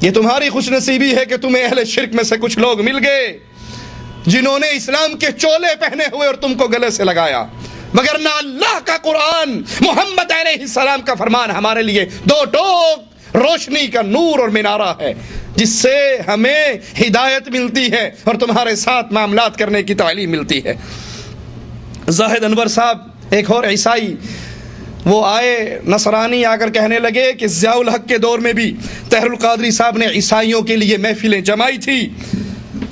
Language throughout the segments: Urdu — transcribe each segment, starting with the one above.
یہ تمہاری خوش نصیبی ہے کہ تمہیں اہل شرک میں سے کچھ لوگ مل گئے جنہوں نے اسلام کے چولے پہنے ہوئے اور تم کو گلے سے لگایا، مگر نہ اللہ کا قرآن، محمد علیہ السلام کا فرمان ہمارے لیے دو ٹوک روشنی کا نور اور مینارہ ہے جس سے ہمیں ہدایت ملتی ہے اور تمہارے ساتھ معاملات کرنے کی تعلیم ملتی ہے۔ زاہد انور صاحب ایک اور عیسائی، وہ آئے نصرانی، آ کر کہنے لگے کہ ضیاء الحق کے دور میں بھی طاہر القادری صاحب نے عیسائیوں کے لیے محفلیں جمائی تھی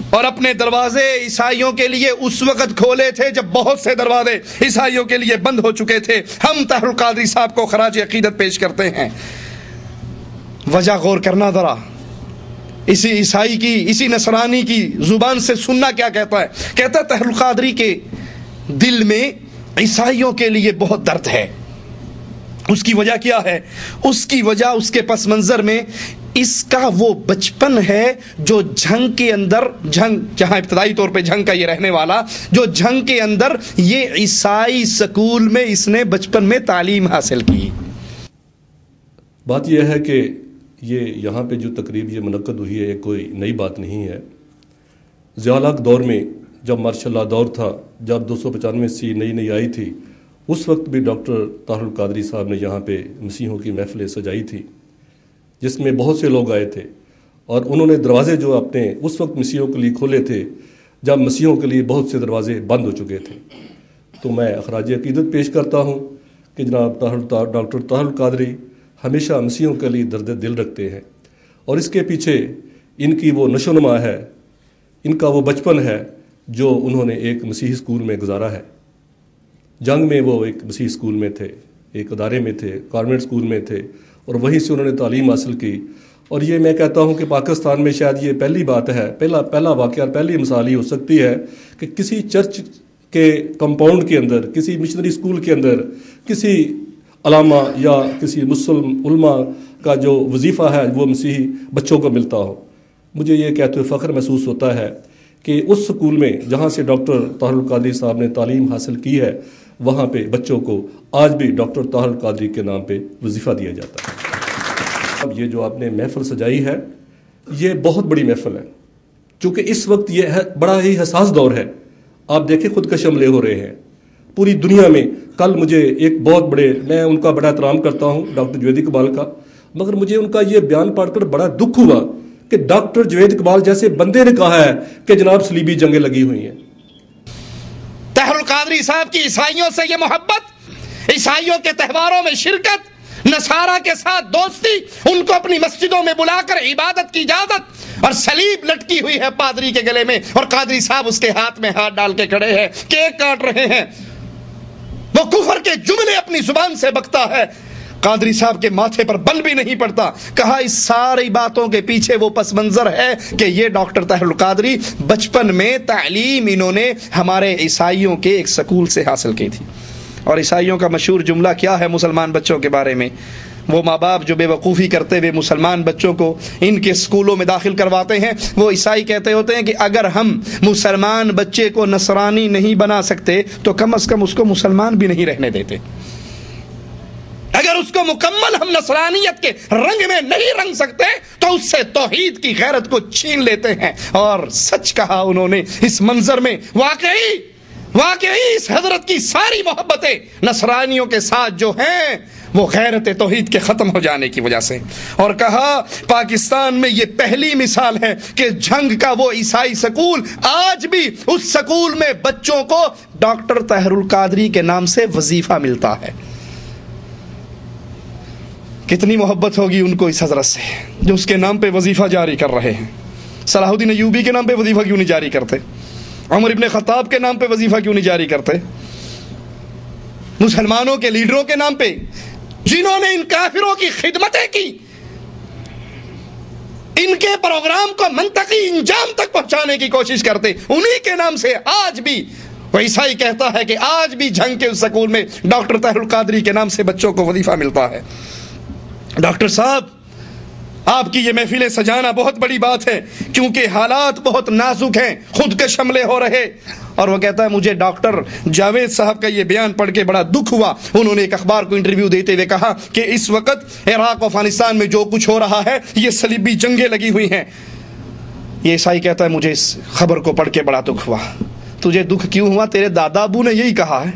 اور اپنے دروازے عیسائیوں کے لیے اس وقت کھولے تھے جب بہت سے دروازے عیسائیوں کے لیے بند ہو چکے تھے۔ ہم طاہر القادری صاحب کو خراج عقیدت پیش کرتے ہیں۔ وجہ غور کرنا ذرا، اسی عیسائی کی، اسی نصرانی کی زبان سے سننا کیا کہتا ہے۔ کہتا ہے طاہر القادری کے دل میں عیسائیوں کے لیے بہت درد ہے۔ اس کی وجہ کیا ہے؟ اس کی وجہ اس کے پس منظر میں اس کا وہ بچپن ہے جو جھنگ کے اندر، جھنگ جہاں ابتدائی طور پہ جھنگ کا یہ رہنے والا، جو جھنگ کے اندر یہ عیسائی سکول میں اس نے بچپن میں تعلیم حاصل کی۔ بات یہ ہے کہ یہ یہاں پہ جو تقریب یہ منعقد ہوئی ہے یہ کوئی نئی بات نہیں ہے۔ ضیاء الحق دور میں جب ماشاء اللہ دور تھا، جب 295 نئی آئی تھی، اس وقت بھی ڈاکٹر طاہر القادری صاحب نے یہاں پہ مسیحوں کی محفلیں سجائی تھی جس میں بہت سے لوگ آئے تھے، اور انہوں نے دروازے جو اپنے اس وقت مسیحوں کے لیے کھولے تھے جب مسیحوں کے لیے بہت سے دروازے بند ہو چکے تھے۔ تو میں خراج عقیدت پیش کرتا ہوں کہ جناب ڈاکٹر طاہر القادری ہمیشہ مسیحوں کے لیے درد دل رکھتے ہیں، اور اس کے پیچھے ان کی وہ نشو و نما ہے، ان کا وہ بچپن ہے جو انہوں نے ایک مسیحی اسکول میں گزارا ہے۔ جنگ میں وہ ایک مسیحی اسکول میں تھے، ایک ادارے میں تھے، کانوینٹ اسکول میں تھے، اور وہیں سے انہوں نے تعلیم حاصل کی۔ اور یہ میں کہتا ہوں کہ پاکستان میں شاید یہ پہلی بات ہے، پہلا واقعہ، پہلی مثال ہی ہو سکتی ہے کہ کسی چرچ کے کمپاؤنڈ کے اندر، کسی مشنری اسکول کے اندر کسی علامہ یا کسی مسلم علماء کا جو وظیفہ ہے وہ مسیحی بچوں کو ملتا ہو۔ مجھے یہ کہتے ہوئے فخر محسوس ہوتا ہے کہ اس سکول میں جہاں سے ڈاکٹر طاہر القادری صاحب نے تعلیم حاصل کی ہے، وہاں پہ بچوں کو آج بھی ڈاکٹر طاہر القادری کے نام پہ وظیفہ دیا جاتا ہے۔ اب یہ جو آپ نے محفل سجائی ہے یہ بہت بڑی محفل ہے، چونکہ اس وقت یہ بڑا ہی حساس دور ہے۔ آپ دیکھیں خودکش حملے ہو رہے ہیں پوری دنیا میں۔ کل مجھے ایک بہت بڑے، میں ان کا بڑا احترام کرتا ہوں ڈاکٹر جوید اقبال کا، مگر مجھے ان کا یہ بیان پڑھ کر بڑا دکھ ہوا کہ ڈاکٹر جوید اقبال جیسے بندے نے کہا ہے کہ جناب صلیبی جنگیں لگی ہوئی ہیں۔ طاہر القادری صاحب کی عیسائیوں سے یہ محبت، عیسائیوں کے تہواروں میں شرکت، نصارہ کے ساتھ دوستی، ان کو اپنی مسجدوں میں بلا کر عبادت کی اجازت، اور صلیب لٹکی ہوئی ہے پادری کے گلے میں اور قادری صاحب اس کے ہاتھ میں ہاتھ ڈال کے کھڑے ہیں، کیک کاٹ رہے ہیں، وہ کفر کے جملے اپنی زبان سے بکتا ہے، قادری صاحب کے ماتھے پر بل بھی نہیں پڑتا۔ کہا اس ساری باتوں کے پیچھے وہ پس منظر ہے کہ یہ ڈاکٹر طاہر القادری بچپن میں تعلیم انہوں نے ہمارے عیسائیوں کے ایک سکول سے حاصل کی تھی۔ اور عیسائیوں کا مشہور جملہ کیا ہے مسلمان بچوں کے بارے میں؟ وہ ماں باپ جو بے وقوفی کرتے ہوئے مسلمان بچوں کو ان کے اسکولوں میں داخل کرواتے ہیں، وہ عیسائی کہتے ہوتے ہیں کہ اگر ہم مسلمان بچے کو نصرانی نہیں بنا سکتے تو کم از کم اس کو مسلمان بھی نہیں رہنے دیتے۔ اگر اس کو مکمل ہم نصرانیت کے رنگ میں نہیں رنگ سکتے تو اس سے توحید کی غیرت کو چھین لیتے ہیں۔ اور سچ کہا انہوں نے اس منظر میں۔ واقعی اس حضرت کی ساری محبتیں نصرانیوں کے ساتھ جو ہیں وہ غیرت توحید کے ختم ہو جانے کی وجہ سے۔ اور کہا پاکستان میں یہ پہلی مثال ہے کہ جھنگ کا وہ عیسائی سکول، آج بھی اس سکول میں بچوں کو ڈاکٹر طاہر القادری کے نام سے وظیفہ ملتا ہے۔ کتنی محبت ہوگی ان کو اس حضرت سے جو اس کے نام پہ وظیفہ جاری کر رہے ہیں۔ صلاح الدین ایوبی کے نام پہ وظیفہ کیوں نہیں جاری کرتے؟ عمر ابن خطاب کے نام پہ وظیفہ کیوں نہیں جاری کرتے؟ مسلمانوں کے لیڈروں کے نام پہ جنہوں نے ان کافروں کی خدمتیں کی، ان کے پروگرام کو منطقی انجام تک پہنچانے کی کوشش کرتے، انہی کے نام سے آج بھی وہ عیسائی کہتا ہے کہ آج بھی جھنگ کے اس سکول میں ڈاکٹر طاہر القادری کے نام سے بچوں کو وظیفہ ملتا ہے۔ ڈاکٹر صاحب آپ کی یہ محفلیں سجانا بہت بڑی بات ہے، کیونکہ حالات بہت نازک ہیں، خودکش حملے ہو رہے۔ اور وہ کہتا ہے مجھے ڈاکٹر جاوید صاحب کا یہ بیان پڑھ کے بڑا دکھ ہوا۔ انہوں نے ایک اخبار کو انٹرویو دیتے ہوئے کہا کہ اس وقت عراق و افغانستان میں جو کچھ ہو رہا ہے یہ صلیبی جنگیں لگی ہوئی ہیں۔ یہ عیسائی کہتا ہے مجھے اس خبر کو پڑھ کے بڑا دکھ ہوا۔ تجھے دکھ کیوں ہوا؟ تیرے دادا ابو نے یہی کہا ہے۔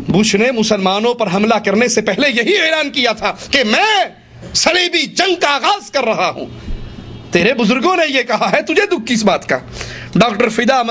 بش نے مسلمانوں پر حملہ کرنے سے پہلے یہی اعلان کیا تھا کہ میں صلیبی جنگ کا آغاز کر رہا ہوں۔ تیرے بزرگوں نے یہ کہا ہے، تجھے دکھ کس بات کا؟ ڈاکٹر فدا